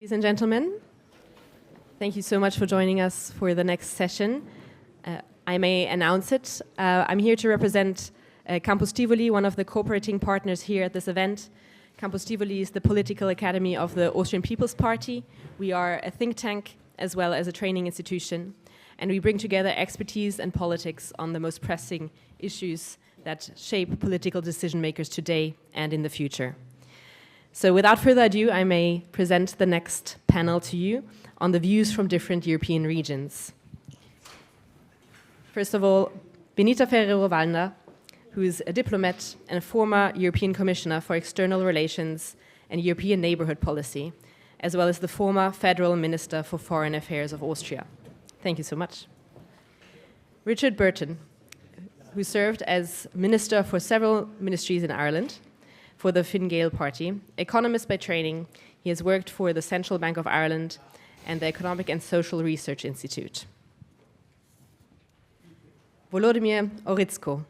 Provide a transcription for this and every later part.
Ladies and gentlemen, thank you so much for joining us for the next session. I may announce it. I'm here to represent Campus Tivoli, one of the cooperating partners here at this event. Campus Tivoli is the political academy of the Austrian People's Party. We are a think tank as well as a training institution, and we bring together expertise and politics on the most pressing issues that shape political decision makers today and in the future. So without further ado, I may present the next panel to you on the views from different European regions. First of all, Benita Ferrero-Waldner, who is a diplomat and a former European Commissioner for External Relations and European Neighbourhood Policy, as well as the former Federal Minister for Foreign Affairs of Austria. Thank you so much. Richard Bruton, who served as Minister for several ministries in Ireland, for the Gael party. Economist by training, he has worked for the Central Bank of Ireland and the Economic and Social Research Institute. Volodymyr Ohryzko,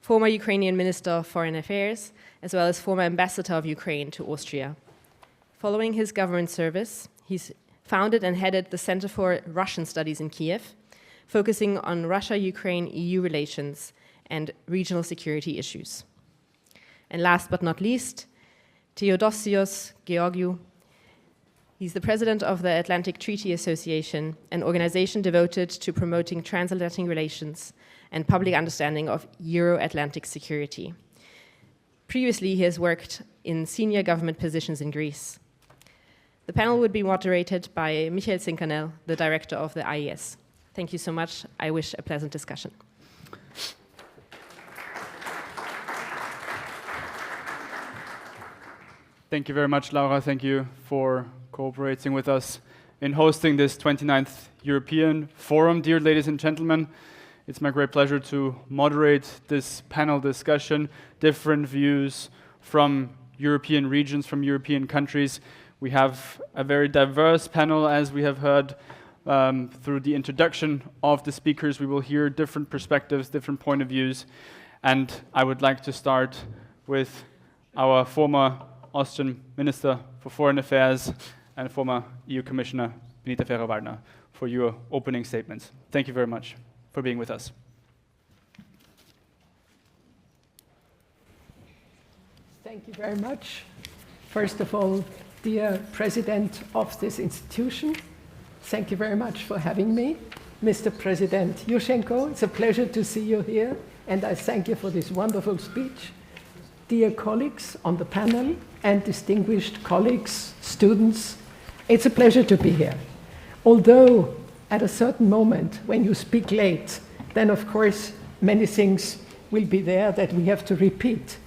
former Ukrainian Minister of Foreign Affairs, as well as former Ambassador of Ukraine to Austria. Following his government service, he's founded and headed the Center for Russian Studies in Kiev, focusing on Russia-Ukraine-EU relations and regional security issues. And last but not least, Theodossios Georgiou. He's the president of the Atlantic Treaty Association, an organization devoted to promoting transatlantic relations and public understanding of Euro-Atlantic security. Previously, he has worked in senior government positions in Greece. The panel would be moderated by Michael Zinkanell, the director of the IES. Thank you so much. I wish a pleasant discussion. Thank you very much, Laura. Thank you for cooperating with us in hosting this 29th European Forum. Dear ladies and gentlemen, it's my great pleasure to moderate this panel discussion, different views from European regions, from European countries. We have a very diverse panel, as we have heard through the introduction of the speakers. We will hear different perspectives, different point of views. And I would like to start with our former Austrian Minister for Foreign Affairs and former EU Commissioner, Benita Ferrero-Waldner, for your opening statements. Thank you very much for being with us. Thank you very much. First of all, dear President of this institution, thank you very much for having me. Mr. President Yushchenko, it's a pleasure to see you here, and I thank you for this wonderful speech. Dear colleagues on the panel and distinguished colleagues, students, it's a pleasure to be here. Although at a certain moment when you speak late, then of course many things will be there that we have to repeat.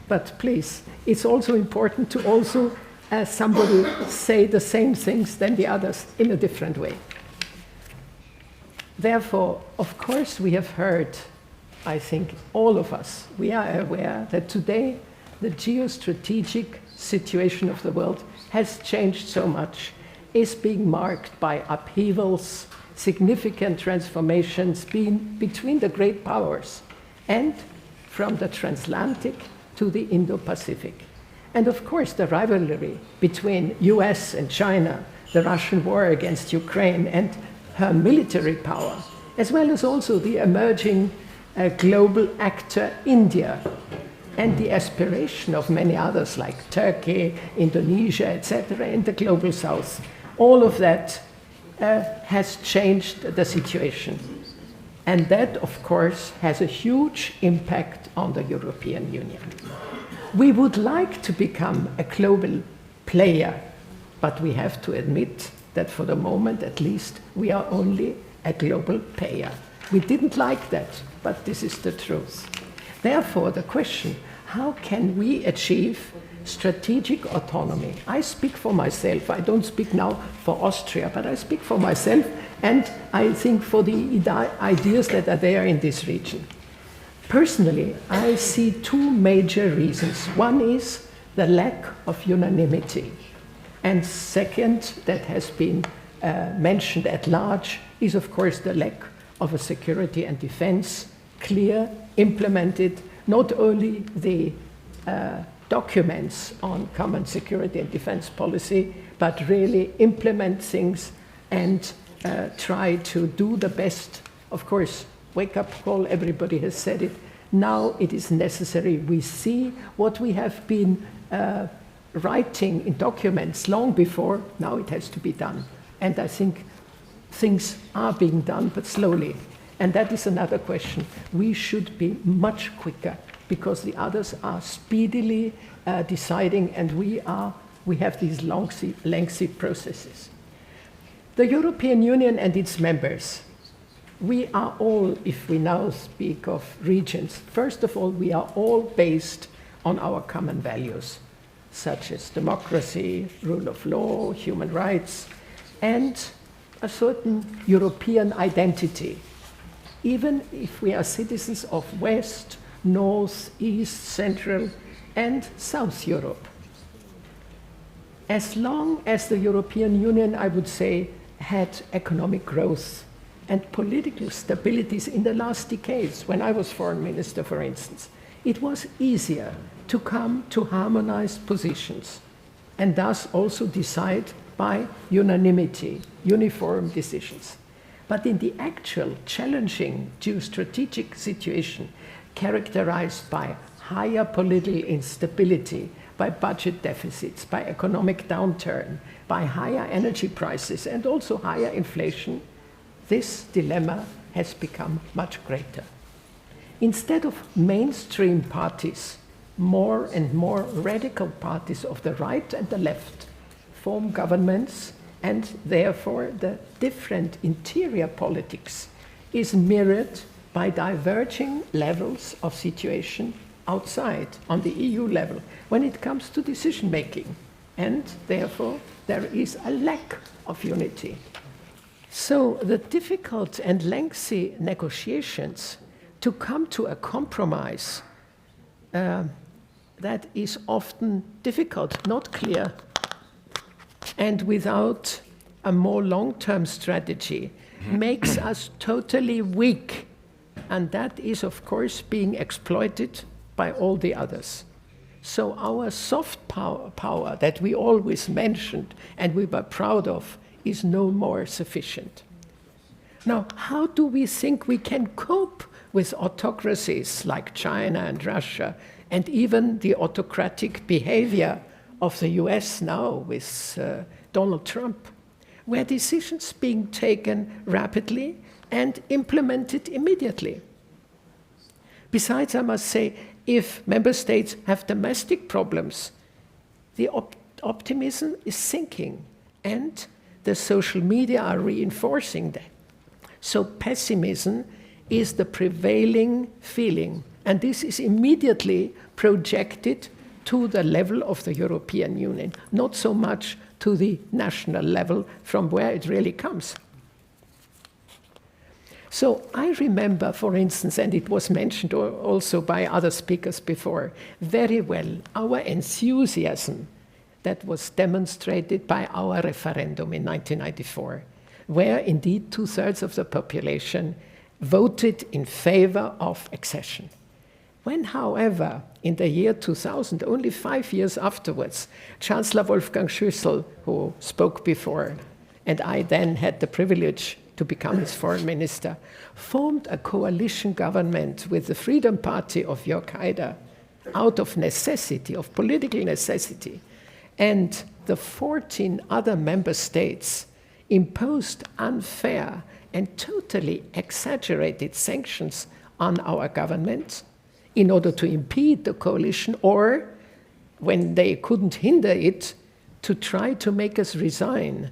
But please, it's also important to also, as somebody say the same things than the others in a different way. Therefore, of course, we have heard, I think all of us, we are aware that today the geostrategic situation of the world has changed so much, is being marked by upheavals, significant transformations between the great powers and from the transatlantic to the Indo-Pacific. And of course, the rivalry between US and China, the Russian war against Ukraine and her military power, as well as also the emerging global actor India, and the aspiration of many others like Turkey, Indonesia, etc., in the global south. All of that has changed the situation. And that, of course, has a huge impact on the European Union. We would like to become a global player, but we have to admit that for the moment, at least, we are only a global player. We didn't like that, but this is the truth. Therefore, the question, how can we achieve strategic autonomy? I speak for myself. I don't speak now for Austria, but I speak for myself, and I think for the ideas that are there in this region. Personally, I see two major reasons. One is the lack of unanimity. And second, that has been mentioned at large, is of course the lack of a security and defense, clear, implemented, not only the documents on common security and defense policy, but really implement things and try to do the best. Of course, wake-up call, everybody has said it. Now it is necessary. We see what we have been writing in documents long before. Now it has to be done. And I think things are being done, but slowly. And that is another question. We should be much quicker because the others are speedily deciding, and we have these lengthy processes. The European Union and its members, we are all, if we now speak of regions, first of all, we are all based on our common values, such as democracy, rule of law, human rights, and a certain European identity. Even if we are citizens of West, North, East, Central, and South Europe. As long as the European Union, I would say, had economic growth and political stabilities in the last decades, when I was foreign minister, for instance, it was easier to come to harmonized positions and thus also decide by unanimity, uniform decisions. But in the actual challenging geostrategic situation, characterized by higher political instability, by budget deficits, by economic downturn, by higher energy prices, and also higher inflation, this dilemma has become much greater. Instead of mainstream parties, more and more radical parties of the right and the left form governments, and therefore the different interior politics is mirrored by diverging levels of situation outside on the EU level when it comes to decision making, and therefore there is a lack of unity. So the difficult and lengthy negotiations to come to a compromise that is often difficult, not clear, and without a more long-term strategy makes us totally weak. And that is, of course, being exploited by all the others. So our soft power that we always mentioned and we were proud of is no more sufficient. Now, how do we think we can cope with autocracies like China and Russia, and even the autocratic behavior of the US now with Donald Trump, where decisions being taken rapidly and implemented immediately? Besides, I must say, if member states have domestic problems, the optimism is sinking, and the social media are reinforcing that. So pessimism is the prevailing feeling, and this is immediately projected to the level of the European Union, not so much to the national level from where it really comes. So I remember, for instance, and it was mentioned also by other speakers before, very well our enthusiasm that was demonstrated by our referendum in 1994, where indeed 2/3 of the population voted in favor of accession. When, however, in the year 2000, only 5 years afterwards, Chancellor Wolfgang Schüssel, who spoke before, and I then had the privilege to become his foreign minister, formed a coalition government with the Freedom Party of Jörg Haider out of necessity, of political necessity. And the 14 other member states imposed unfair and totally exaggerated sanctions on our government in order to impede the coalition, or, when they couldn't hinder it, to try to make us resign.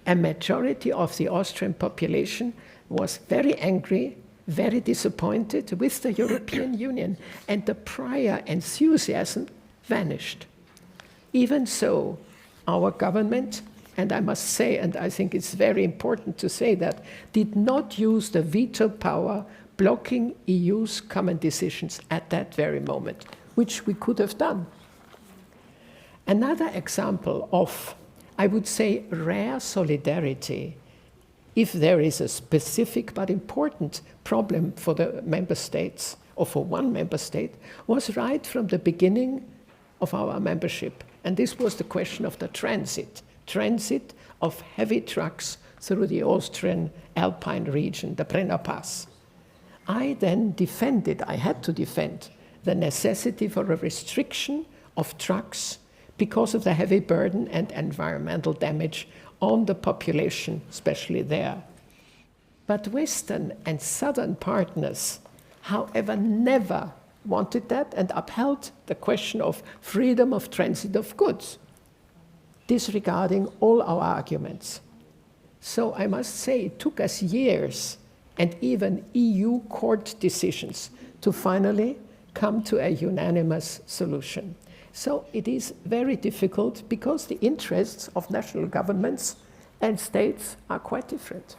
A majority of the Austrian population was very angry, very disappointed with the European Union, and the prior enthusiasm vanished. Even so, our government, and I must say, and I think it's very important to say that, did not use the veto power blocking EU's common decisions at that very moment, which we could have done. Another example of, I would say, rare solidarity, if there is a specific but important problem for the member states, or for one member state, was right from the beginning of our membership. And this was the question of the transit of heavy trucks through the Austrian Alpine region, the Brenner Pass. I then I had to defend the necessity for a restriction of trucks because of the heavy burden and environmental damage on the population, especially there. But Western and Southern partners, however, never wanted that and upheld the question of freedom of transit of goods, disregarding all our arguments. So I must say it took us years and even EU court decisions to finally come to a unanimous solution. So it is very difficult because the interests of national governments and states are quite different.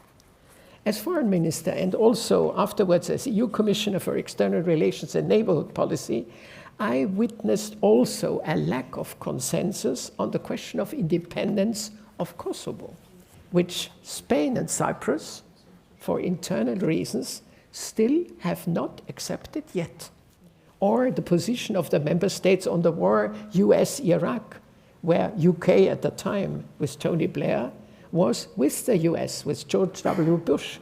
As foreign minister and also afterwards as EU Commissioner for External Relations and Neighborhood Policy, I witnessed also a lack of consensus on the question of independence of Kosovo, which Spain and Cyprus, for internal reasons, still have not accepted yet. Or the position of the member states on the war US-Iraq, where UK at the time with Tony Blair was with the US, with George W. Bush,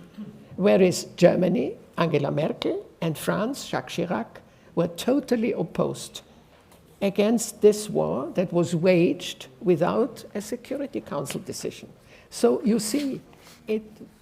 whereas Germany, Angela Merkel, and France, Jacques Chirac, were totally opposed against this war that was waged without a Security Council decision. So you see,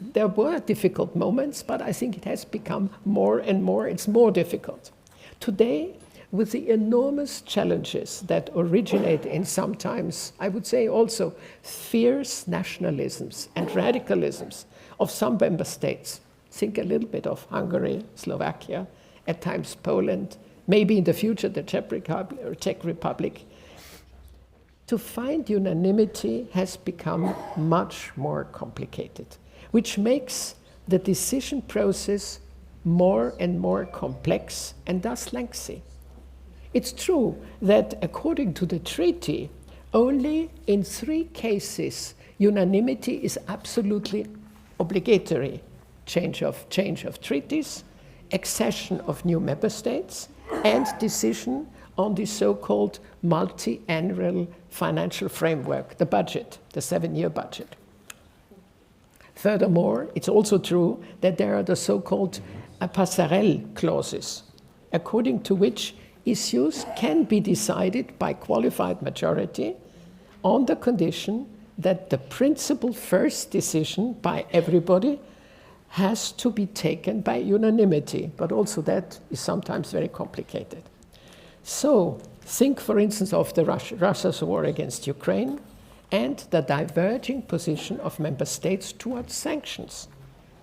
there were difficult moments, but I think it has become more and more, it's more difficult. Today, with the enormous challenges that originate in sometimes, I would say also, fierce nationalisms and radicalisms of some member states, think a little bit of Hungary, Slovakia, at times Poland, maybe in the future the Czech Republic, to find unanimity has become much more complicated, which makes the decision process more and more complex and thus lengthy. It's true that according to the treaty, only in 3 cases unanimity is absolutely obligatory. Change of treaties, accession of new member states, and decision on the so-called multi-annual financial framework, the budget, the 7-year budget. Furthermore, it's also true that there are the so-called passerelle clauses, according to which issues can be decided by qualified majority on the condition that the principal first decision by everybody has to be taken by unanimity, but also that is sometimes very complicated. So think, for instance, of the Russia's war against Ukraine and the diverging position of member states towards sanctions,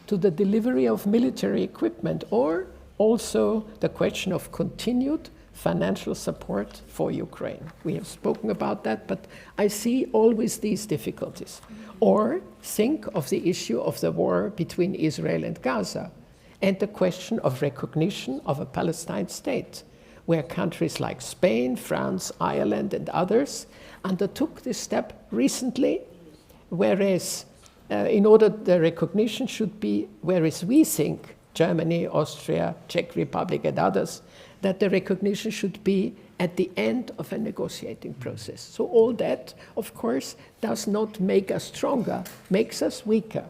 to the delivery of military equipment, or also the question of continued financial support for Ukraine. We have spoken about that, but I see always these difficulties. Or think of the issue of the war between Israel and Gaza and the question of recognition of a Palestine state, where countries like Spain, France, Ireland, and others undertook this step recently, whereas in order the recognition should be, whereas we think, Germany, Austria, Czech Republic, and others, that the recognition should be at the end of a negotiating process. So all that, of course, does not make us stronger, makes us weaker.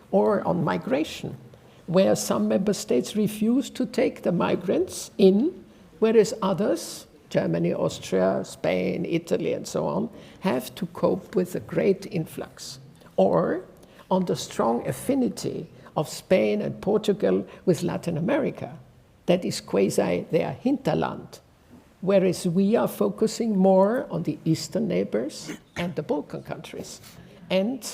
Or on migration, where some member states refuse to take the migrants in, whereas others, Germany, Austria, Spain, Italy, and so on, have to cope with a great influx. Or on the strong affinity of Spain and Portugal with Latin America, that is quasi their hinterland, whereas we are focusing more on the eastern neighbors and the Balkan countries. And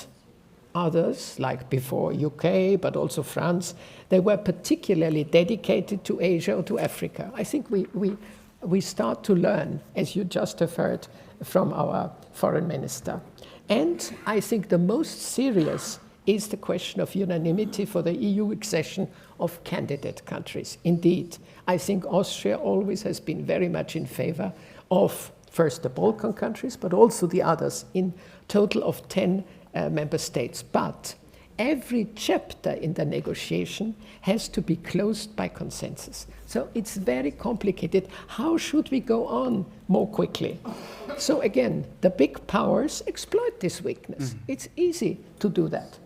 others, like before UK, but also France, they were particularly dedicated to Asia or to Africa. I think we start to learn, as you just have heard from our foreign minister. And I think the most serious is the question of unanimity for the EU accession of candidate countries. Indeed, I think Austria always has been very much in favor of first the Balkan countries, but also the others, in total of 10 member states. But every chapter in the negotiation has to be closed by consensus. So it's very complicated. How should we go on more quickly? So again, the big powers exploit this weakness. It's easy to do that.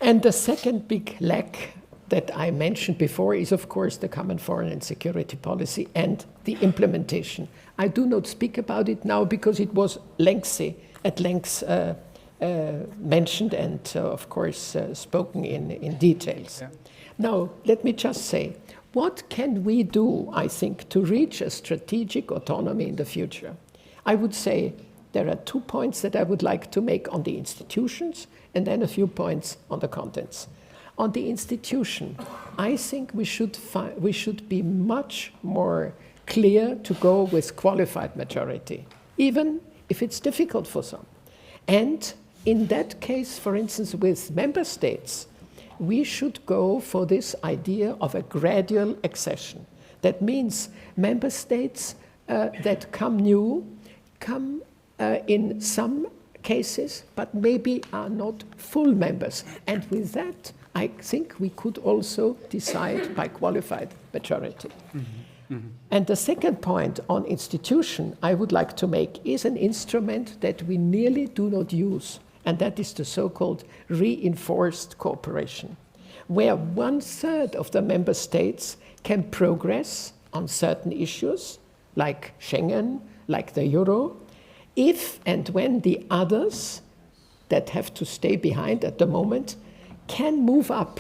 And the second big lack that I mentioned before is, of course, the common foreign and security policy and the implementation. I do not speak about it now because it was at length mentioned and, of course, spoken in details. Yeah. Now, let me just say, what can we do, I think, to reach a strategic autonomy in the future? I would say there are 2 points that I would like to make on the institutions and then a few points on the contents. On the institution, I think we should be much more clear to go with qualified majority, even if it's difficult for some. And in that case, for instance, with member states, we should go for this idea of a gradual accession. That means member states that come new, come in some cases, but maybe are not full members. And with that, I think we could also decide by qualified majority. And the second point on institution I would like to make is an instrument that we nearly do not use, and that is the so-called reinforced cooperation, where 1/3 of the member states can progress on certain issues, like Schengen, like the euro, if and when the others that have to stay behind at the moment can move up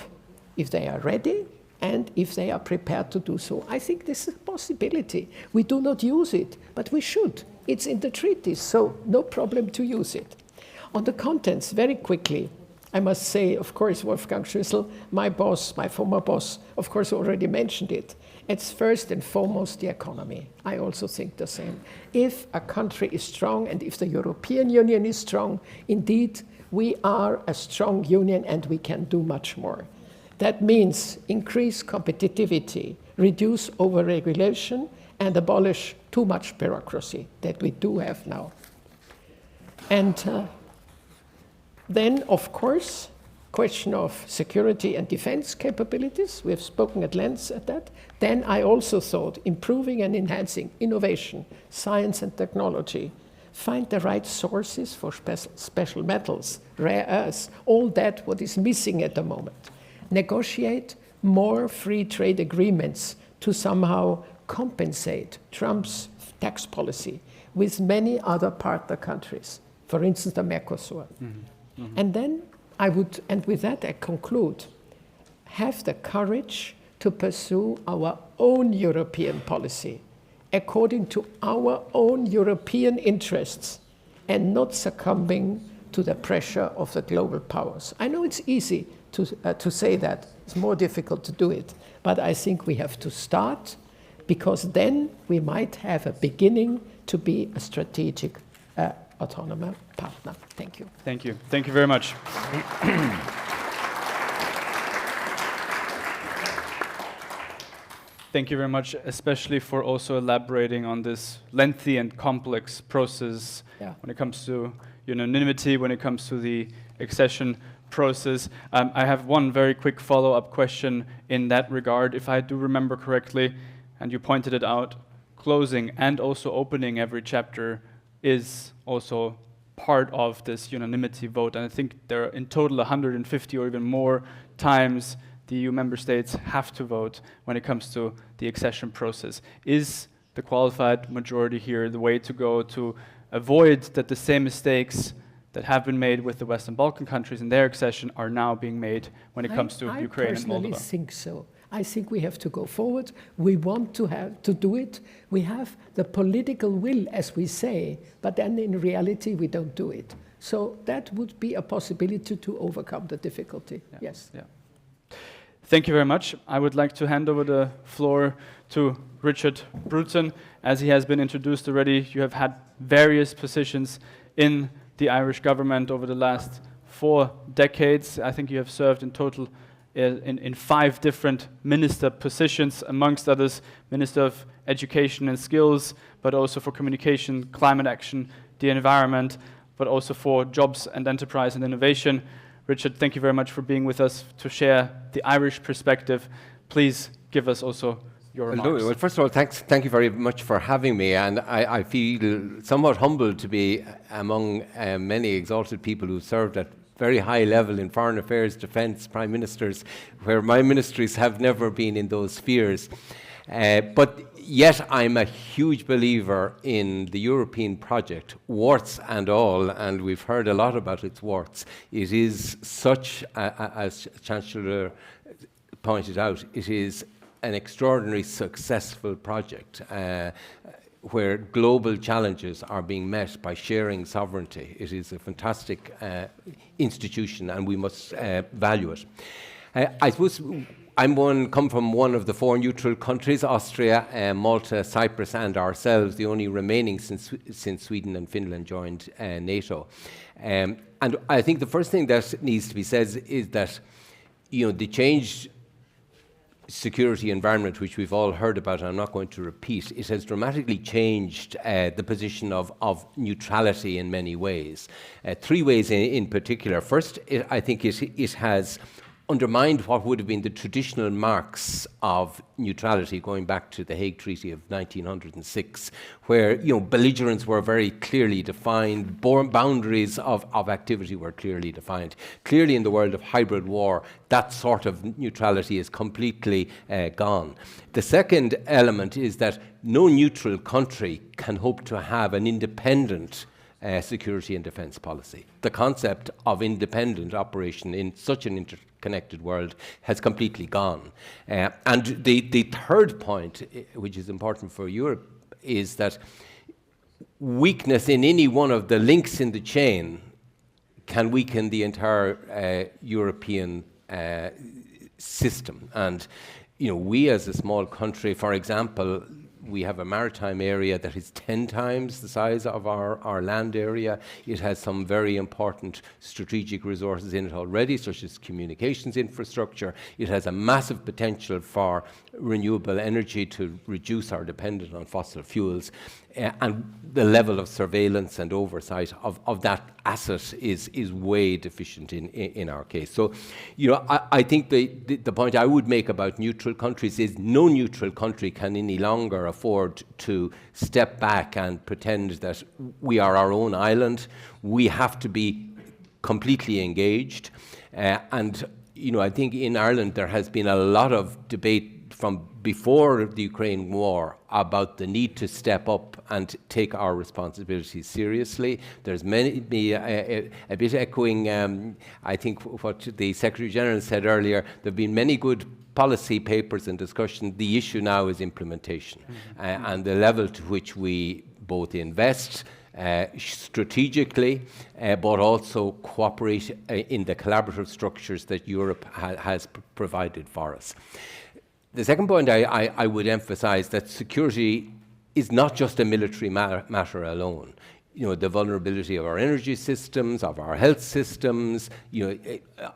if they are ready and if they are prepared to do so. I think this is a possibility. We do not use it, but we should. It's in the treaties, so no problem to use it. On the contents, very quickly, I must say, of course, Wolfgang Schüssel, my boss, my former boss, of course, already mentioned it. It's first and foremost the economy. I also think the same. If a country is strong and if the European Union is strong, indeed, we are a strong union and we can do much more. That means increase competitivity, reduce overregulation, and abolish too much bureaucracy that we do have now. And then, of course, question of security and defense capabilities. We have spoken at length at that. Then I also thought improving and enhancing innovation, science and technology, find the right sources for special metals, rare earths, all that what is missing at the moment. Negotiate more free trade agreements to somehow compensate Trump's tax policy with many other partner countries, for instance, the Mercosur. And then I would, and with that I conclude, have the courage to pursue our own European policy according to our own European interests and not succumbing to the pressure of the global powers. I know it's easy to say that. It's more difficult to do it. But I think we have to start, because then we might have a beginning to be a strategic autonomous partner. Thank you. Thank you. Thank you very much. Thank you very much, especially for also elaborating on this lengthy and complex process when it comes to unanimity, when it comes to the accession process. I have one very quick follow-up question in that regard. If I do remember correctly, and you pointed it out, closing and also opening every chapter is also part of this unanimity vote. And I think there are in total 150 or even more times the EU member states have to vote when it comes to the accession process. Is the qualified majority here the way to go to avoid that the same mistakes that have been made with the Western Balkan countries in their accession are now being made when it comes to Ukraine and Moldova? I personally think so. I think we have to go forward. We want to do it. We have the political will, as we say, but then in reality we don't do it. So that would be a possibility to overcome the difficulty. Yeah. Yes. Yeah. Thank you very much. I would like to hand over the floor to Richard Bruton. As he has been introduced already, you have had various positions in the Irish government over the last 4 decades. I think you have served in total in 5 different minister positions, amongst others, Minister of Education and Skills, but also for communication, climate action, the environment, but also for jobs and enterprise and innovation. Richard, thank you very much for being with us to share the Irish perspective. Please give us also your remarks. Well, first of all, thank you very much for having me, and I feel somewhat humbled to be among many exalted people who served at very high level in foreign affairs, defence, prime ministers, where my ministries have never been in those spheres. But yet I'm a huge believer in the European project, warts and all, and we've heard a lot about its warts. It is such, as Chancellor pointed out, it is an extraordinarily successful project where global challenges are being met by sharing sovereignty. It is a fantastic institution, and we must value it. I suppose come from one of the 4 neutral countries, Austria, Malta, Cyprus, and ourselves, the only remaining since Sweden and Finland joined NATO. And I think the first thing that needs to be said is that, the changed security environment, which we've all heard about, and I'm not going to repeat, it has dramatically changed the position of neutrality in many ways. 3 ways in particular. First, I think it has undermined what would have been the traditional marks of neutrality going back to the Hague Treaty of 1906, where belligerents were very clearly defined, boundaries of activity were clearly defined. Clearly in the world of hybrid war, that sort of neutrality is completely gone. The second element is that no neutral country can hope to have an independent security and defence policy. The concept of independent operation in such an interconnected world has completely gone. And the third point, which is important for Europe, is that weakness in any one of the links in the chain can weaken the entire European system. And we as a small country, for example, we have a maritime area that is 10 times the size of our land area. It has some very important strategic resources in it already, such as communications infrastructure. It has a massive potential for renewable energy to reduce our dependence on fossil fuels. And the level of surveillance and oversight of that asset is way deficient in our case. So, I think the point I would make about neutral countries is no neutral country can any longer afford to step back and pretend that we are our own island. We have to be completely engaged. And I think in Ireland there has been a lot of debate from before the Ukraine war about the need to step up and take our responsibilities seriously. There's a bit echoing, I think, what the Secretary General said earlier. There have been many good policy papers and discussion. The issue now is implementation and the level to which we both invest strategically, but also cooperate in the collaborative structures that Europe has provided for us. The second point I would emphasize that security is not just a military matter alone. The vulnerability of our energy systems, of our health systems,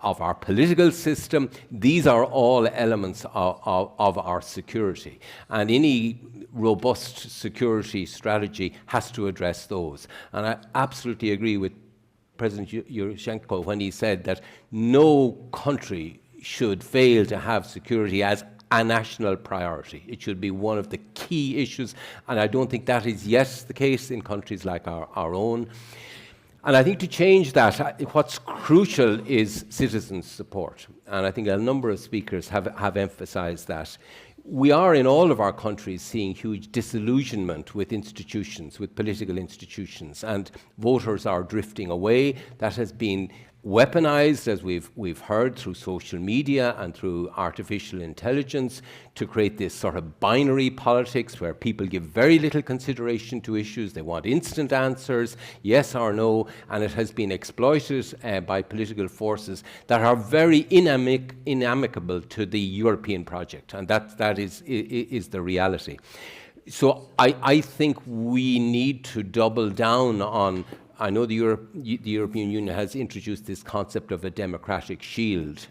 of our political system, these are all elements of our security. And any robust security strategy has to address those. And I absolutely agree with President Yushchenko when he said that no country should fail to have security as a national priority. It should be one of the key issues, and I don't think that is yet the case in countries like our own. And I think to change that, what's crucial is citizen support. And I think a number of speakers have emphasized that. We are in all of our countries seeing huge disillusionment with institutions, with political institutions, and voters are drifting away. That has been weaponized, as we've heard, through social media and through artificial intelligence to create this sort of binary politics where people give very little consideration to issues. They want instant answers, yes or no, and it has been exploited by political forces that are very inamicable to the European project, and that is the reality. So I think we need to double down on. I know the European Union has introduced this concept of a democratic shield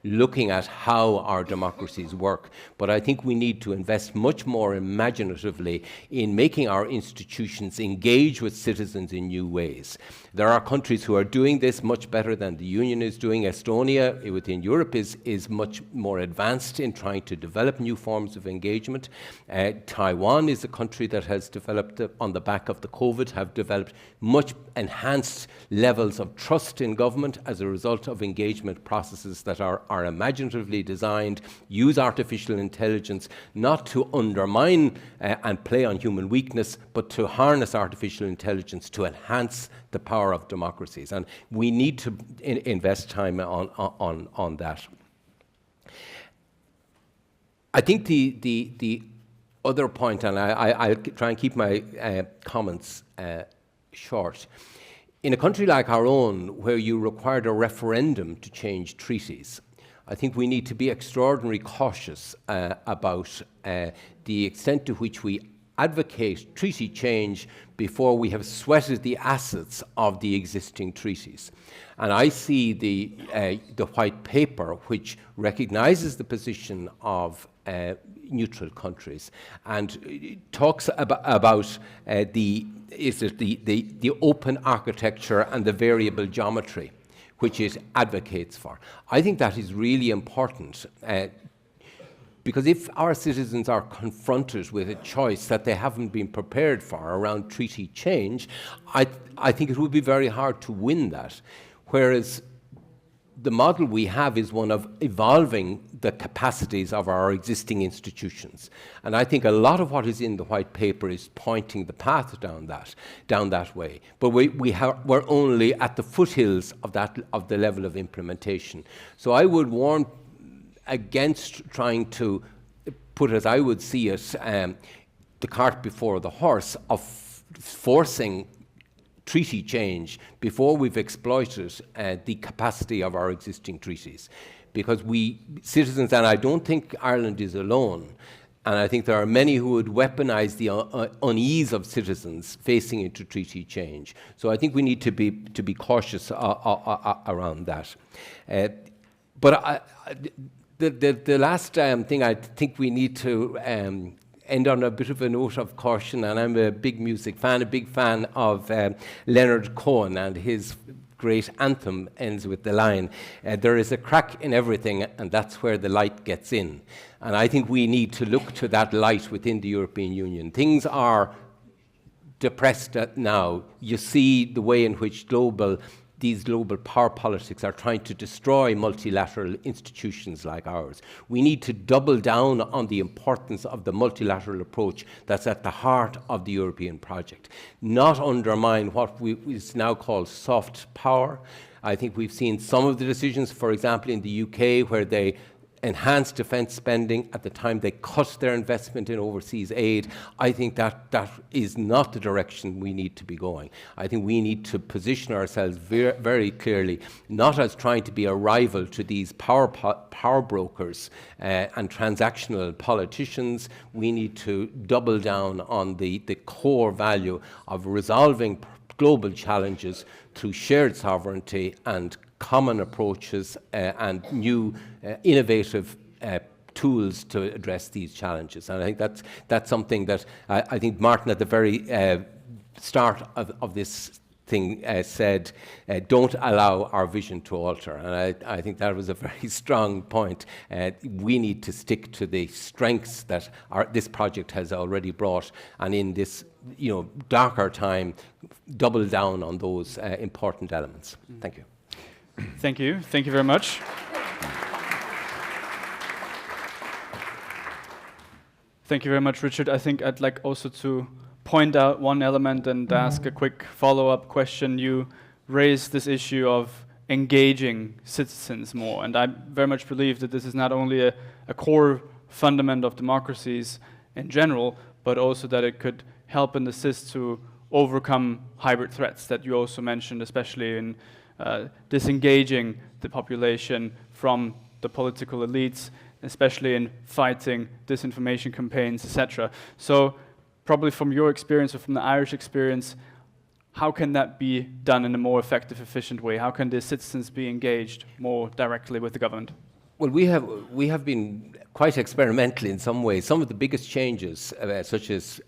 looking at how our democracies work. But I think we need to invest much more imaginatively in making our institutions engage with citizens in new ways. There are countries who are doing this much better than the Union is doing. Estonia within Europe is much more advanced in trying to develop new forms of engagement. Taiwan is a country that has developed, on the back of the COVID, have developed much enhanced levels of trust in government as a result of engagement processes that are imaginatively designed, use artificial intelligence not to undermine and play on human weakness, but to harness artificial intelligence to enhance the power of democracies. And we need to invest time on that. I think the other point, and I'll try and keep my comments short. In a country like our own, where you required a referendum to change treaties, I think we need to be extraordinarily cautious about the extent to which we advocate treaty change before we have sweated the assets of the existing treaties. And I see the white paper, which recognizes the position of neutral countries and talks about the open architecture and the variable geometry, which it advocates for. I think that is really important because if our citizens are confronted with a choice that they haven't been prepared for around treaty change, I think it would be very hard to win that. Whereas the model we have is one of evolving the capacities of our existing institutions. And I think a lot of what is in the white paper is pointing the path down that way. But we're only at the foothills of the level of implementation. So I would warn against trying to put, as I would see it, the cart before the horse of forcing treaty change before we've exploited the capacity of our existing treaties. Because we, citizens, and I don't think Ireland is alone, and I think there are many who would weaponize the unease of citizens facing into treaty change. So I think we need to be cautious around that. But the last thing I think we need to end on a bit of a note of caution, and I'm a big music fan, a big fan of Leonard Cohen, and his great anthem ends with the line, there is a crack in everything, and that's where the light gets in. And I think we need to look to that light within the European Union. Things are depressed now. You see the way in which these global power politics are trying to destroy multilateral institutions like ours. We need to double down on the importance of the multilateral approach that's at the heart of the European project, not undermine what is now called soft power. I think we've seen some of the decisions, for example, in the UK, where they enhanced defence spending at the time they cut their investment in overseas aid. I think that is not the direction we need to be going. I think we need to position ourselves very, very clearly, not as trying to be a rival to these power brokers and transactional politicians. We need to double down on the core value of resolving global challenges through shared sovereignty and common approaches and new innovative tools to address these challenges. And I think that's something that I think Martin at the very start of this thing said, don't allow our vision to alter. And I think that was a very strong point. We need to stick to the strengths that this project has already brought, and in this darker time, double down on those important elements. Thank you. Thank you. Thank you very much. Thank you very much, Richard. I think I'd like also to point out one element and ask a quick follow-up question. You raised this issue of engaging citizens more, and I very much believe that this is not only a core fundament of democracies in general, but also that it could help and assist to overcome hybrid threats that you also mentioned, especially in disengaging the population from the political elites, especially in fighting disinformation campaigns, etc. So probably from your experience or from the Irish experience, how can that be done in a more effective, efficient way? How can the citizens be engaged more directly with the government? Well, we have been quite experimental in some ways. Some of the biggest changes, such as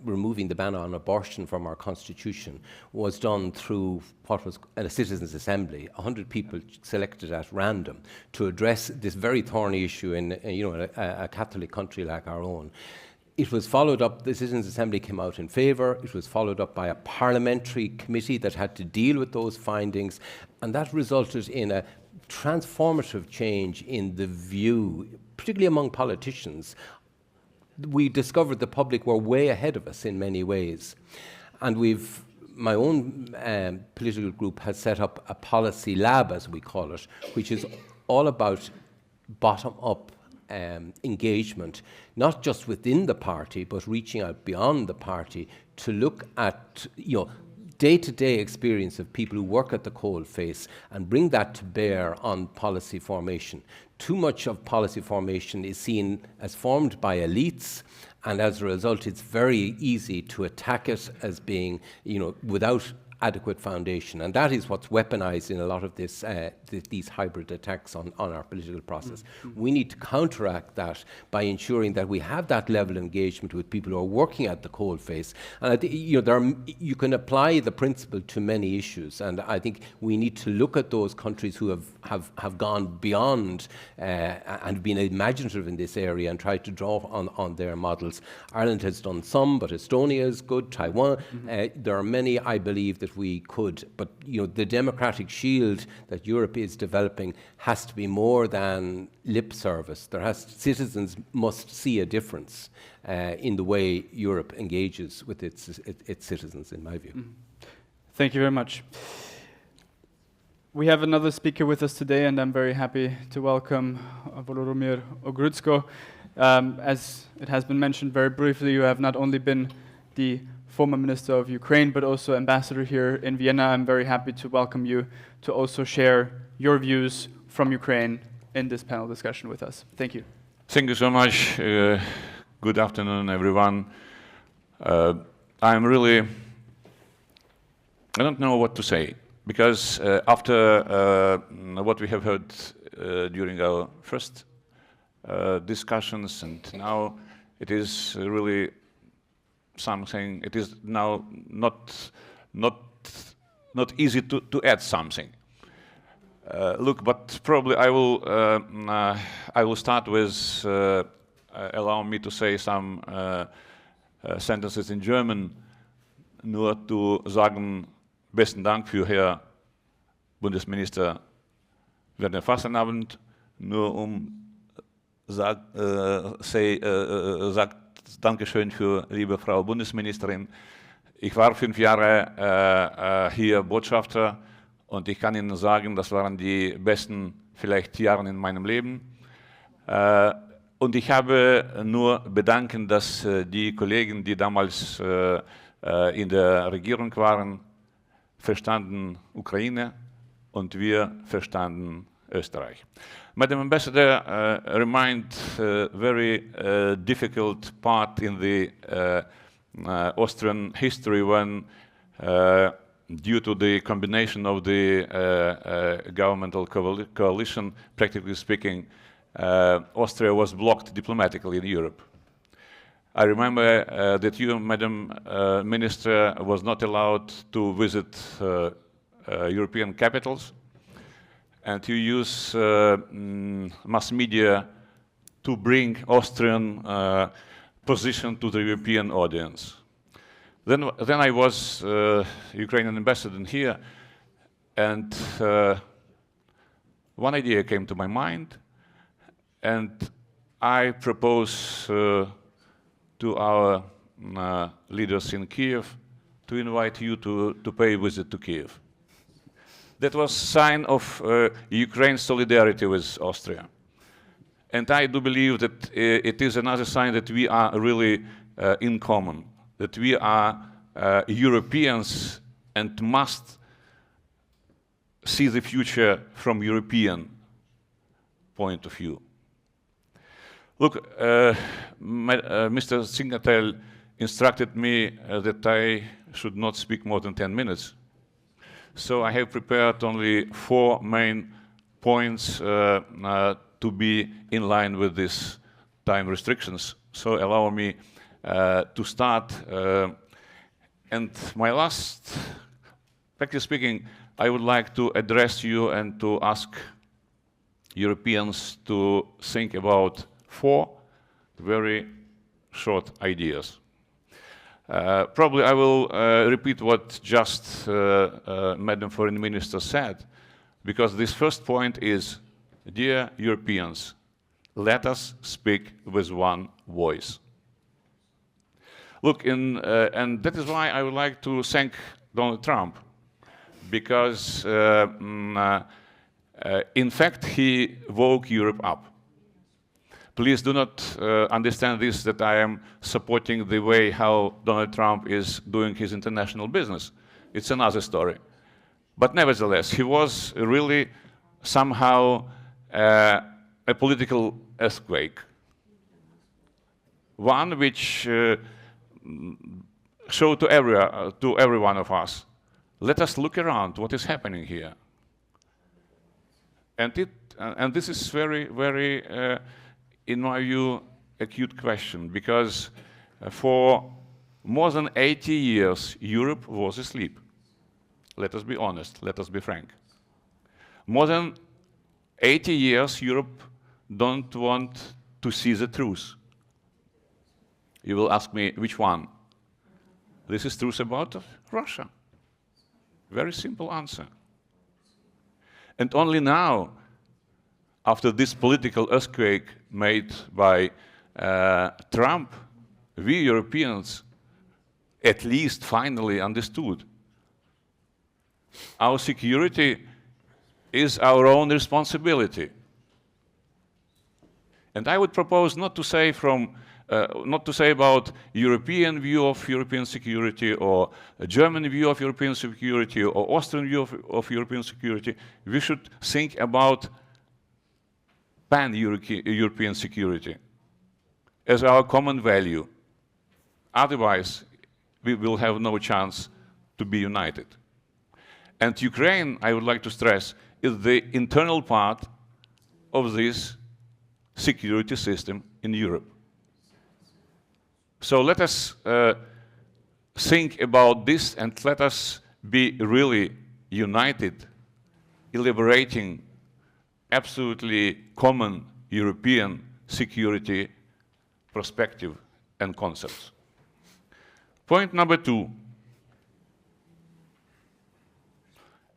removing the ban on abortion from our constitution, was done through what was a citizens' assembly, 100 people selected at random to address this very thorny issue in a Catholic country like our own. It was followed up, the Citizens' Assembly came out in favour, it was followed up by a parliamentary committee that had to deal with those findings, and that resulted in a transformative change in the view, particularly among politicians. We discovered the public were way ahead of us in many ways. And my own political group has set up a policy lab, as we call it, which is all about bottom-up engagement, not just within the party, but reaching out beyond the party to look at, day-to-day experience of people who work at the coalface and bring that to bear on policy formation. Too much of policy formation is seen as formed by elites, and as a result, it's very easy to attack it as being, without adequate foundation. And that is what's weaponized in a lot of these hybrid attacks on our political process. We need to counteract that by ensuring that we have that level of engagement with people who are working at the coalface. And I think you can apply the principle to many issues. And I think we need to look at those countries who have gone beyond and been imaginative in this area and try to draw on their models. Ireland has done some, but Estonia is good, Taiwan. There are many, I believe, that we could, but the democratic shield that Europe is developing has to be more than lip service. Citizens must see a difference in the way Europe engages with its citizens, in my view. Thank you very much. We have another speaker with us today, and I'm very happy to welcome Volodymyr Ohryzko. As it has been mentioned very briefly, you have not only been the former Minister of Ukraine, but also Ambassador here in Vienna. I'm very happy to welcome you to also share your views from Ukraine in this panel discussion with us. Thank you. Thank you so much. Good afternoon, everyone. I don't know what to say, because after what we have heard during our first discussions, and now it is really something, it is now not easy to add something. Look, but probably I will start with allow me to say some sentences in German. Nur zu sagen, besten Dank für Herr Bundesminister Werner Fassenabend, nur sagt Dankeschön für liebe Frau Bundesministerin. Ich war 5 Jahre hier Botschafter und ich kann Ihnen sagen, das waren die besten vielleicht Jahre in meinem Leben. Und ich habe nur bedanken, dass die Kollegen, die damals in der Regierung waren, verstanden Ukraine und wir verstanden Österreich. Madam Ambassador, remind very difficult part in the Austrian history when, due to the combination of the governmental coalition, practically speaking, Austria was blocked diplomatically in Europe. I remember that you, Madam Minister, was not allowed to visit European capitals, and you use mass media to bring Austrian position to the European audience. Then I was Ukrainian ambassador here, and one idea came to my mind, and I proposed to our leaders in Kiev to invite you to pay a visit to Kiev. That was a sign of Ukraine's solidarity with Austria. And I do believe that it is another sign that we are really in common, that we are Europeans and must see the future from European point of view. Look, Mr. Zinkanell instructed me that I should not speak more than 10 minutes. So I have prepared only 4 main points to be in line with these time restrictions. So allow me to start. And my last, practically speaking, I would like to address you and to ask Europeans to think about 4 very short ideas. Probably I will repeat what just Madam Foreign Minister said, because this first point is, dear Europeans, let us speak with one voice. Look, and that is why I would like to thank Donald Trump, because in fact he woke Europe up. Please do not understand this that I am supporting the way how Donald Trump is doing his international business. It's another story. But nevertheless, he was really somehow a political earthquake. One which showed to every one of us, let us look around what is happening here. And this is very, very, in my view, acute question, because for more than 80 years, Europe was asleep. Let us be honest, let us be frank. More than 80 years, Europe don't want to see the truth. You will ask me, which one? This is truth about Russia. Very simple answer. And only now, after this political earthquake made by Trump, we Europeans at least finally understood our security is our own responsibility. And I would propose not to say about European view of European security, or a German view of European security, or Austrian view of European security. We should think about pan-European security as our common value. Otherwise, we will have no chance to be united. And Ukraine, I would like to stress, is the internal part of this security system in Europe. So let us think about this, and let us be really united, elaborating absolutely common European security perspective and concepts. Point number 2.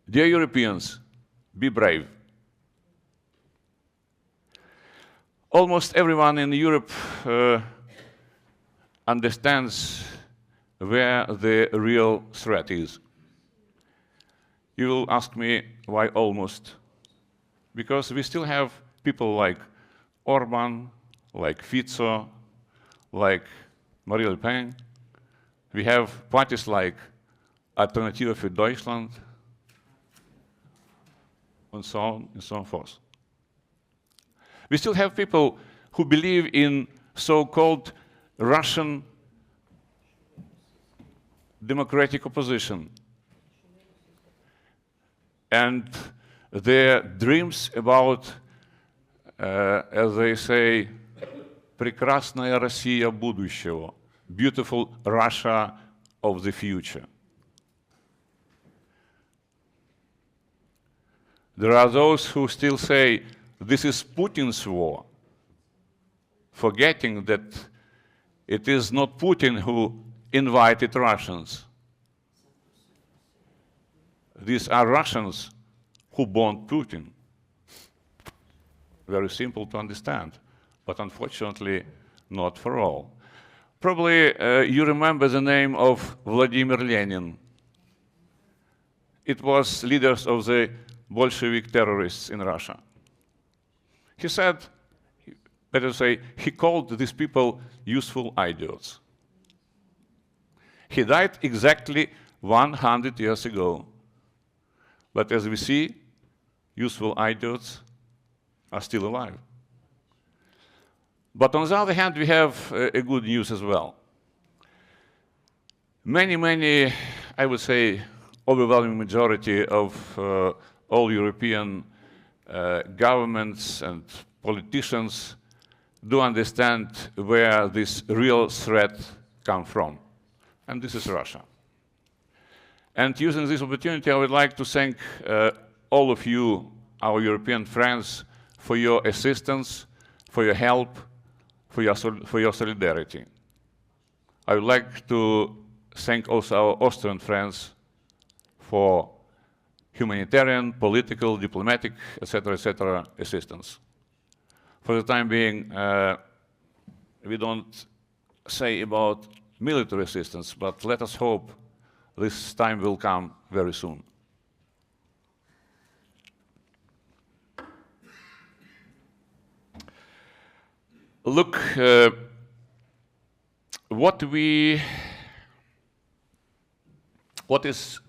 Dear Europeans, be brave. Almost everyone in Europe understands where the real threat is. You will ask me why almost? Because we still have people like Orban, like Fico, like Marine Le Pen. We have parties like Alternative für Deutschland, and so on and so forth. We still have people who believe in so-called Russian democratic opposition, and their dreams about, as they say, прекрасная Россия будущего, beautiful Russia of the future. There are those who still say this is Putin's war, forgetting that it is not Putin who invited Russians. These are Russians who born Putin. Very simple to understand, but unfortunately not for all. Probably you remember the name of Vladimir Lenin. It was leaders of the Bolshevik terrorists in Russia. He said, better say, he called these people useful idiots. He died exactly 100 years ago. But as we see, useful idiots are still alive. But on the other hand, we have a good news as well. Many, I would say, overwhelming majority of all European governments and politicians do understand where this real threat comes from, and this is Russia. And using this opportunity, I would like to thank all of you, our European friends, for your assistance, for your help, for your solidarity. I would like to thank also our Austrian friends for humanitarian, political, diplomatic, etc., assistance. For the time being, we don't say about military assistance, but let us hope this time will come very soon. Look, what is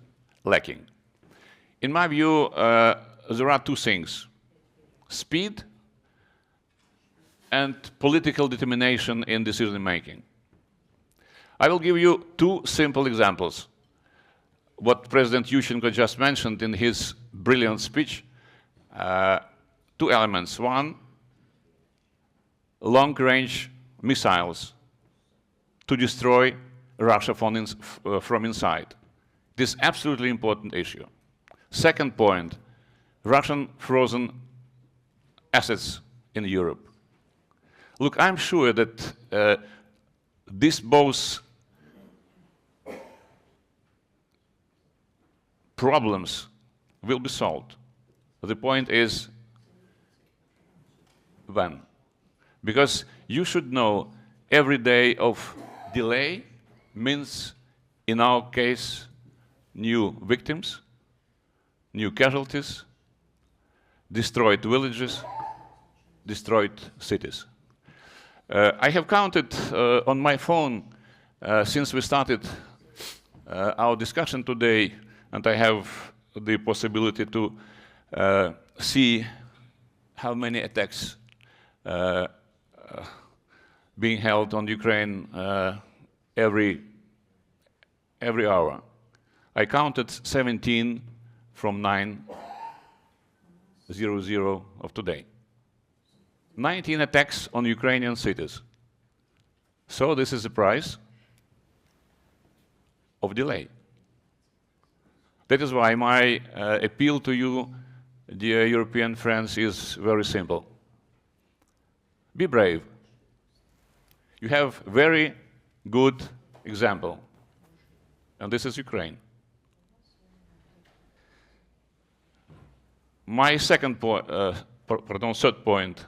lacking? In my view, there are two things: speed and political determination in decision making. I will give you two simple examples. What President Yushchenko just mentioned in his brilliant speech, two elements. One, long-range missiles to destroy Russia from inside. This is absolutely important issue. Second point, Russian frozen assets in Europe. Look, I'm sure that these both problems will be solved. The point is when. Because you should know every day of delay means, in our case, new victims, new casualties, destroyed villages, destroyed cities. I have counted on my phone since we started our discussion today, and I have the possibility to see how many attacks being held on Ukraine every hour. I counted 17 from 9:00 of today. 19 attacks on Ukrainian cities. So this is the price of delay. That is why my appeal to you, dear European friends, is very simple. Be brave. You have very good example, and this is Ukraine. My third point.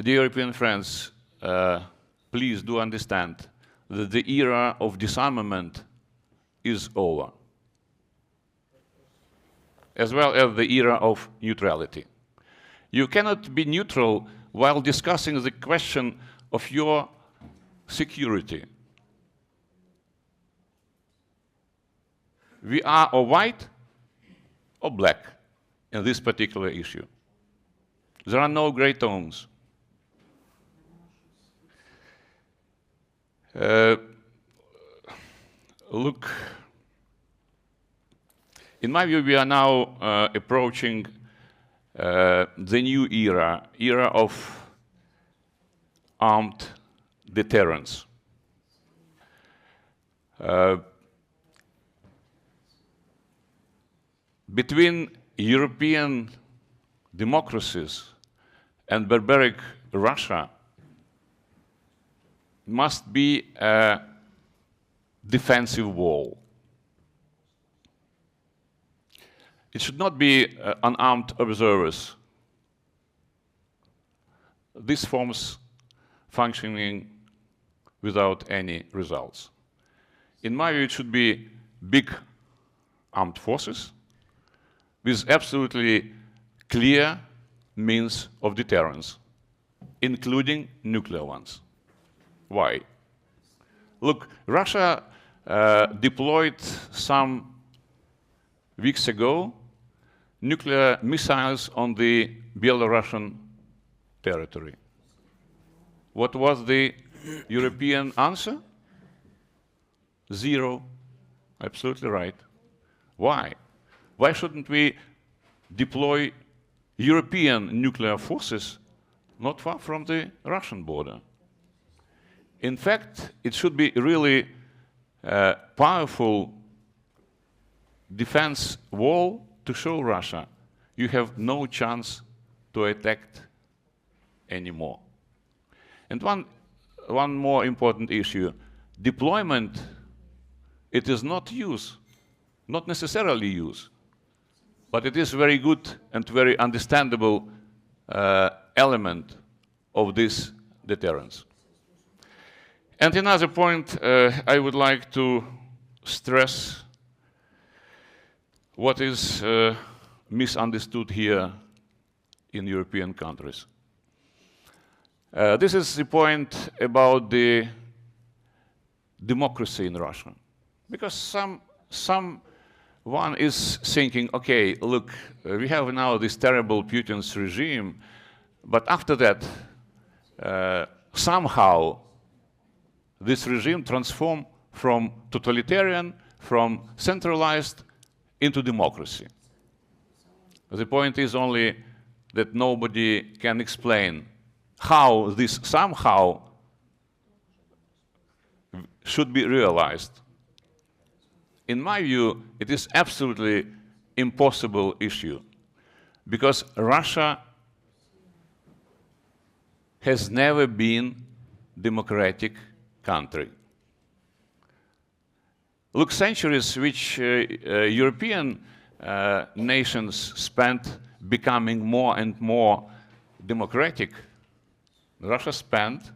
Dear European friends, please do understand that the era of disarmament is over, as well as the era of neutrality. You cannot be neutral while discussing the question of your security. We are or white or black in this particular issue. There are no gray tones. Look, in my view, we are now approaching the new era of armed deterrence. Between European democracies and barbaric Russia must be a defensive wall. It should not be unarmed observers. This forms functioning without any results. In my view, it should be big armed forces with absolutely clear means of deterrence, including nuclear ones. Why? Look, Russia deployed some weeks ago nuclear missiles on the Belarusian territory. What was the European answer? Zero. Absolutely right. Why? Why shouldn't we deploy European nuclear forces not far from the Russian border? In fact, it should be really a powerful defense wall to show Russia you have no chance to attack anymore. And one more important issue, deployment, it is not use, not necessarily use, but it is very good and very understandable element of this deterrence. And another point I would like to stress what is misunderstood here in European countries. This is the point about the democracy in Russia. Because someone is thinking, okay, look, we have now this terrible Putin's regime, but after that, somehow, this regime transformed from totalitarian, from centralized, into democracy. The point is only that nobody can explain how this somehow should be realized. In my view, it is absolutely impossible issue, because Russia has never been democratic country. Look, centuries which European nations spent becoming more and more democratic, Russia spent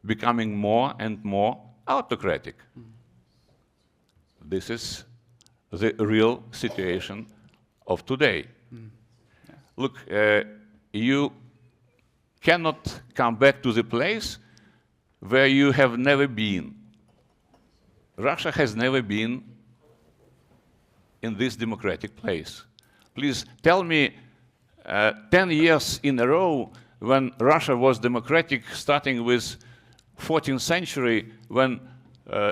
becoming more and more autocratic. This is the real situation of today. Look, you cannot come back to the place where you have never been. Russia has never been in this democratic place. Please tell me 10 years in a row when Russia was democratic, starting with 14th century when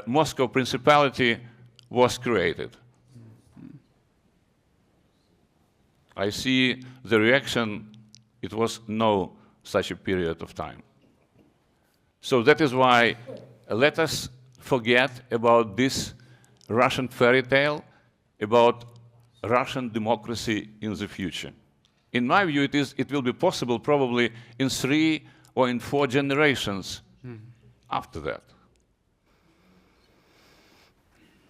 Moscow Principality was created. I see the reaction, it was no such a period of time. So that is why let us forget about this Russian fairy tale about Russian democracy in the future. In my view, it will be possible probably in 3 or in 4 generations after that.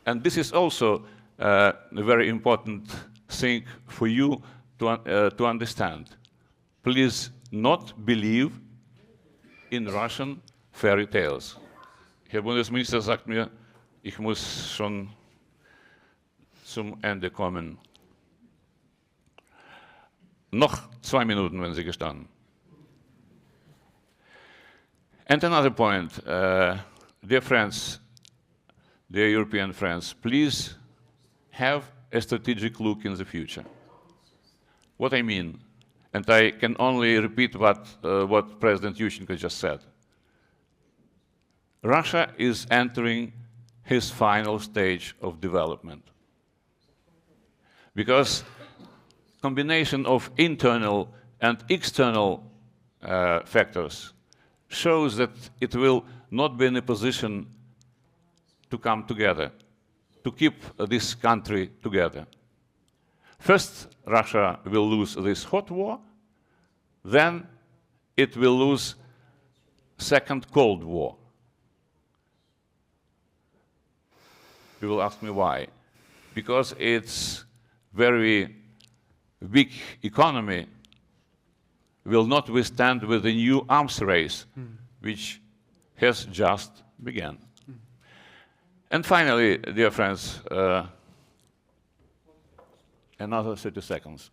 And this is also a very important thing for you to understand. Please not believe in Russian fairy tales. Herr Bundesminister sagt mir, ich muss schon zum Ende kommen. Noch 2 Minuten, wenn Sie gestatten. And another point, dear friends, dear European friends, please have a strategic look in the future. What I mean, and I can only repeat what President Yushchenko just said. Russia is entering his final stage of development. Because combination of internal and external factors shows that it will not be in a position to come together, to keep this country together. First, Russia will lose this hot war, then it will lose second Cold War. You will ask me why. Because its very weak economy will not withstand with the new arms race, which has just begun. And finally, dear friends, another 30 seconds.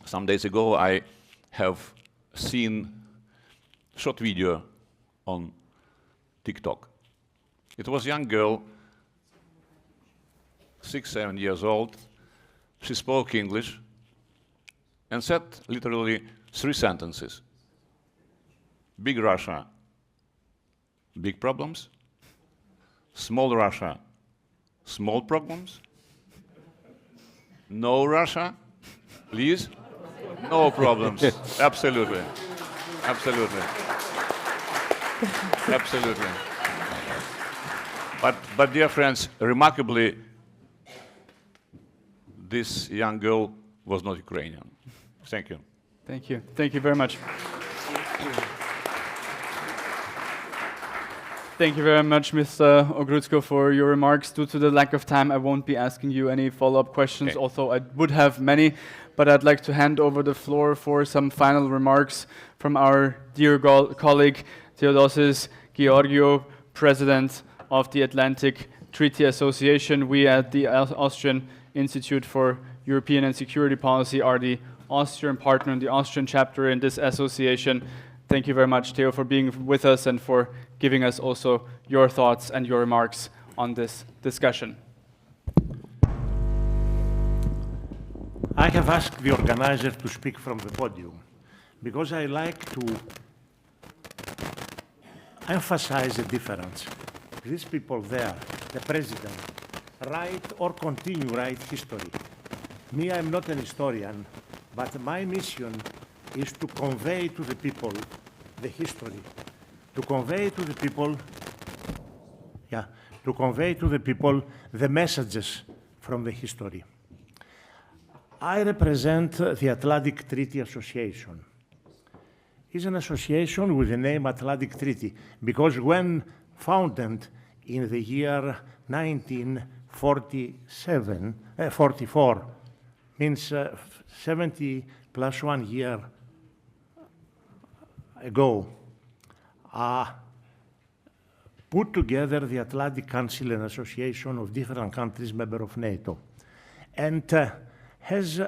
Some days ago, I have seen a short video on TikTok. It was a young girl, 6, 7 years old. She spoke English and said literally 3 sentences. Big Russia, big problems. Small Russia, small problems. No Russia, please. No problems. Absolutely. Absolutely. Absolutely. But dear friends, remarkably, this young girl was not Ukrainian. Thank you. Thank you. Thank you very much. Thank you very much, Mr. Ohryzko, for your remarks. Due to the lack of time, I won't be asking you any follow-up questions, Okay. although I would have many. But I'd like to hand over the floor for some final remarks from our dear colleague, Theodossios Georgiou, President of the Atlantic Treaty Association. We at the Austrian Institute for European and Security Policy are the Austrian partner and the Austrian chapter in this association. Thank you very much, Theo, for being with us and for giving us also your thoughts and your remarks on this discussion. I have asked the organizer to speak from the podium because I like to emphasize the difference. These people there, the president, write or continue write history. Me, I'm not an historian, but my mission is to convey to the people the history, to convey to the people, the messages from the history. I represent the Atlantic Treaty Association. It's an association with the name Atlantic Treaty because when founded in the year 44, means 70 plus 1 year ago, put together the Atlantic Council, an association of different countries, member of NATO, and has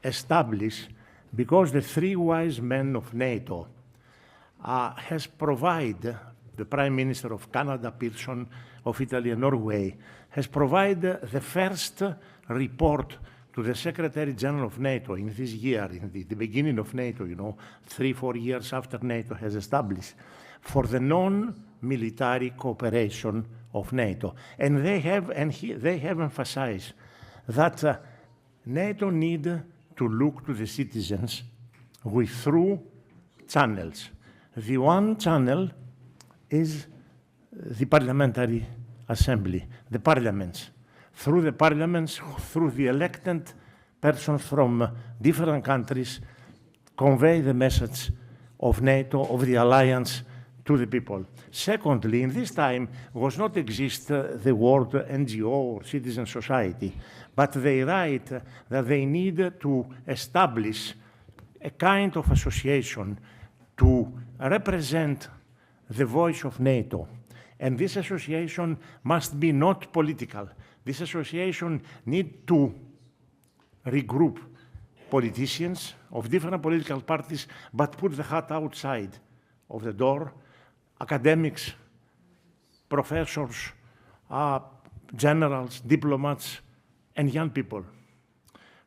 established, because the 3 wise men of NATO has provided, the Prime Minister of Canada, Pearson, of Italy and Norway, has provided the first report to the Secretary General of NATO in this year, in the beginning of NATO, 3-4 years after NATO has established, for the non-military cooperation of NATO. And they have emphasized that NATO need to look to the citizens with through channels. The one channel is the Parliamentary Assembly, the parliaments. Through the parliaments, through the elected persons from different countries, convey the message of NATO, of the alliance, to the people. Secondly, in this time was not exist the word NGO or citizen society, but they write that they need to establish a kind of association to represent the voice of NATO. And this association must be not political. This association needs to regroup politicians of different political parties, but put the hat outside of the door, academics, professors, generals, diplomats, and young people.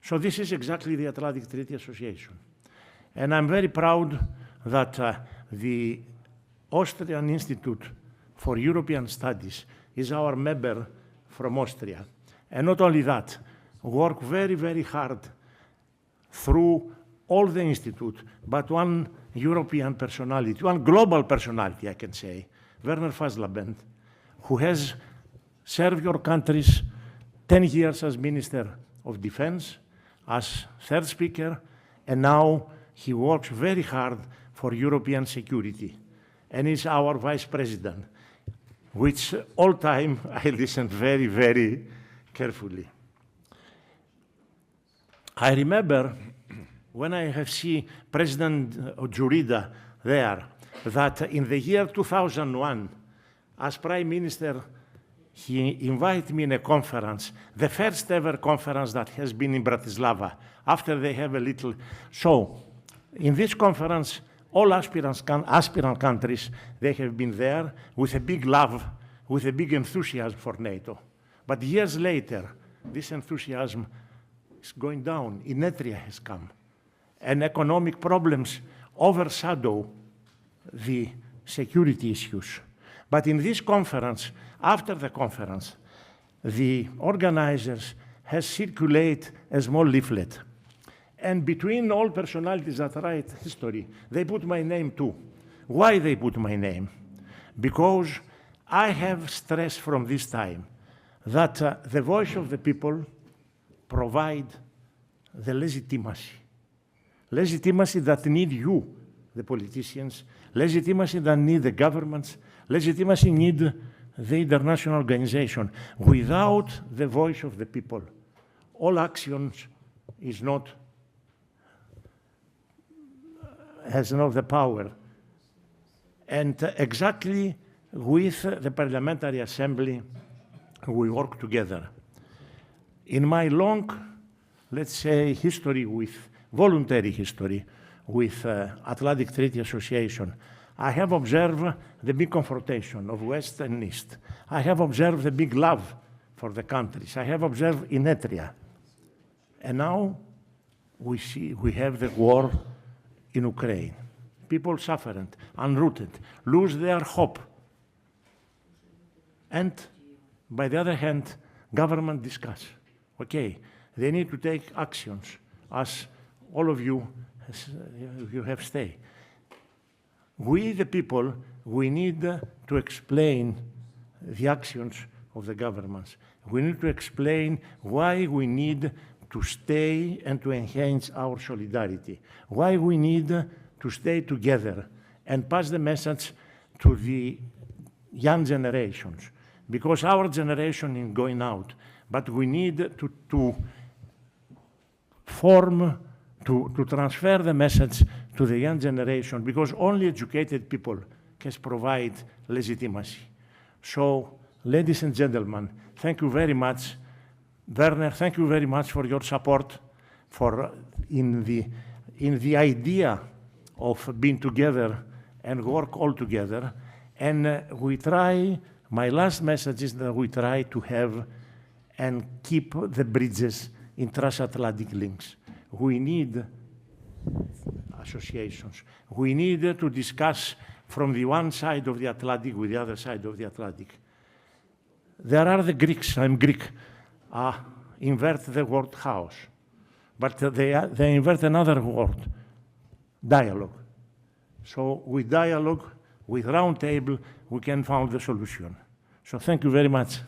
So this is exactly the Atlantic Treaty Association. And I'm very proud that the Austrian Institute for European Studies is our member from Austria. And not only that, work very, very hard through all the institute, but one European personality, one global personality, I can say, Werner Faslabend, who has served your countries 10 years as Minister of Defense, as third speaker, and now he works very hard for European security, and is our Vice President, which all time I listen very, very carefully. I remember when I have seen President Jurida there, that in the year 2001, as Prime Minister, he invited me in a conference, the first ever conference that has been in Bratislava, after they have a little show. In this conference, all aspirant countries, they have been there with a big love, with a big enthusiasm for NATO. But years later, this enthusiasm is going down. Inetria has come. and economic problems overshadow the security issues. But in this conference, after the conference, the organizers has circulated a small leaflet. And between all personalities that write history, they put my name too. Why they put my name? Because I have stressed from this time that the voice of the people provide the legitimacy. Legitimacy that need you, the politicians, legitimacy that need the governments, legitimacy need the international organization. Without the voice of the people, all actions is not, has not the power. And exactly with the Parliamentary Assembly, we work together. In my long, let's say, history with, voluntary history with Atlantic Treaty Association, I have observed the big confrontation of West and East. I have observed the big love for the countries. I have observed Inetria. And now we see, we have the war in Ukraine. People suffering, unrooted, lose their hope. And by the other hand, government discuss. Okay, they need to take actions, as all of you, you have stayed. We, the people, we need to explain the actions of the governments. We need to explain why we need to stay and to enhance our solidarity, why we need to stay together and pass the message to the young generations, because our generation is going out, but we need to transfer the message to the young generation, because only educated people can provide legitimacy. So, ladies and gentlemen, thank you very much. Werner, thank you very much for your support in the idea of being together and work all together. And we try, my last message is that we try to have and keep the bridges in transatlantic links. We need associations. We need to discuss from the one side of the Atlantic with the other side of the Atlantic. There are the Greeks, I'm Greek, invert the word house, but they invert another word, dialogue. So with dialogue, with round table, we can find the solution. So thank you very much.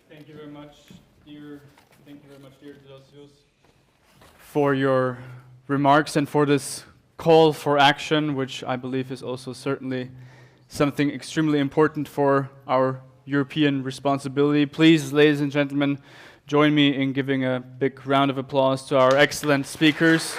Thank you very much, dear Theodossios, for your remarks and for this call for action, which I believe is also certainly something extremely important for our European responsibility. Please, ladies and gentlemen, join me in giving a big round of applause to our excellent speakers.